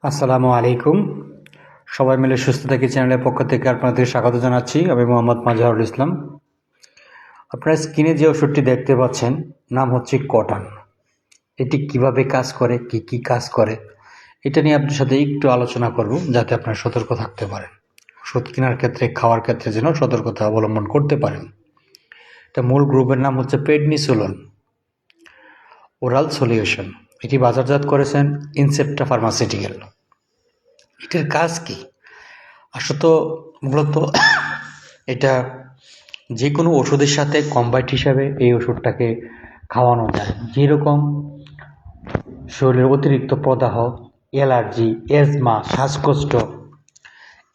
আসসালামু আলাইকুম। সবাই মিলে সুস্থ থাকি চ্যানেলের পক্ষ থেকে আপনাদের স্বাগত জানাচ্ছি। আমি মোহাম্মদ মাজহারুল ইসলাম। আপনারা স্ক্রিনে যে ওষুধটি দেখতে পাচ্ছেন নাম হচ্ছে কটন। এটি কিভাবে কাজ করে, কি কাজ করে, এটা নিয়ে আপনার সাথে একটু আলোচনা করব, যাতে আপনারা সতর্ক থাকতে পারেন। ওষুধ কেনার ক্ষেত্রে, খাওয়ার ক্ষেত্রে যেন সতর্কতা অবলম্বন করতে পারেন। এটা মূল গ্রুপের নাম হচ্ছে প্রেডনিসোলোন ওরাল সলিউশন। এটি বাজারজাত করেছেন ইনসেপ্টা ফার্মাসিউটিক্যাল। এটার কাজ কি? আসলে মূলত এটা যে কোনো ওষুধের সাথে কম্বাইন্ড হিসাবে এই ওষুধটাকে খাওয়ানো যায়। যেরকম শরীরের অতিরিক্ত প্রদাহ, অ্যালার্জি, অ্যাজমা, শ্বাসকষ্ট,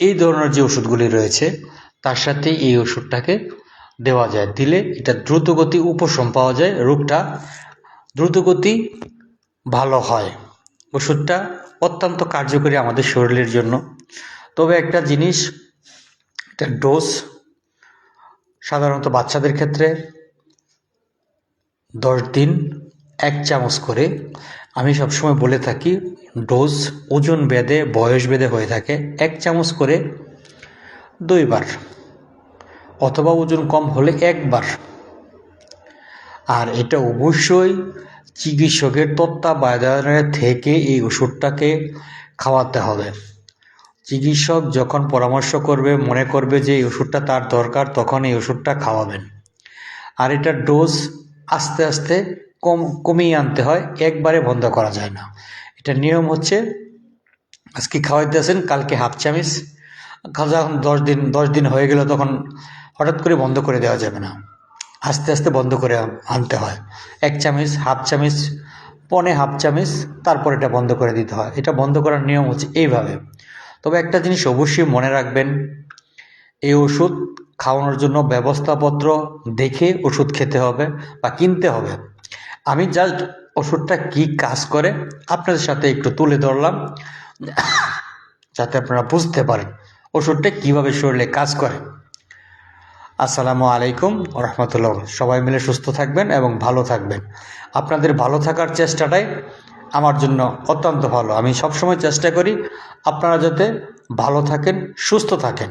এই ধরনের যে ওষুধগুলি রয়েছে তার সাথে এই ওষুধটাকে দেওয়া যায়। দিলে এটা দ্রুতগতি উপশম পাওয়া যায়, রোগটা দ্রুতগতি ভালো হয়। ওষুধটা অত্যন্ত কার্যকরী আমাদের শরীরের জন্য। তবে একটা জিনিস, এটা ডোজ সাধারণত বাচ্চাদের ক্ষেত্রে 10 দিন 1 চামচ করে। আমি সবসময় বলে থাকি ডোজ ওজন ভেদে, বয়স ভেদে হয়ে থাকে। 1 চামচ করে 2 বার, অথবা ওজন কম হলে 1 বার। আর এটা অবশ্যই চিকিৎসকের তত্ত্বাবধানে থেকে এই ওষুধটাকে খাওয়াতে হবে। চিকিৎসক যখন পরামর্শ করবে, মনে করবে যে এই ওষুধটা তার দরকার, তখন এই ওষুধটা খাওয়াবেন। আর এটার ডোজ আস্তে আস্তে কমিয়ে আনতে হয়, একবারে বন্ধ করা যায় না। এটা নিয়ম হচ্ছে আজকে খাওয়াইতেছেন, কালকে হাফ চামচ, যখন 10 দিন হয়ে গেল তখন হঠাৎ করে বন্ধ করে দেওয়া যাবে না, আস্তে আস্তে বন্ধ করে আনতে হয়। 1 চামচ, হাফ চামচ, পনে হাফ চামচ, তারপর এটা বন্ধ করে দিতে হয়। এটা বন্ধ করার নিয়ম হচ্ছে এইভাবে। তবে একটা জিনিস অবশ্যই মনে রাখবেন, এই ওষুধ খাওয়ানোর জন্য ব্যবস্থাপত্র দেখে ওষুধ খেতে হবে বা কিনতে হবে। আমি জাস্ট ওষুধটা কি কাজ করে আপনাদের সাথে একটু তুলে ধরলাম, যাতে আপনারা বুঝতে পারেন ওষুধটা কিভাবে শরীরে কাজ করে। আসসালামু আলাইকুম ওয়া রাহমাতুল্লাহ। সবাই মিলে সুস্থ থাকবেন এবং ভালো থাকবেন। আপনাদের ভালো থাকার চেষ্টাটাই আমার জন্য অত্যন্ত ভালো। আমি সবসময় চেষ্টা করি আপনারা যাতে ভালো থাকেন, সুস্থ থাকেন।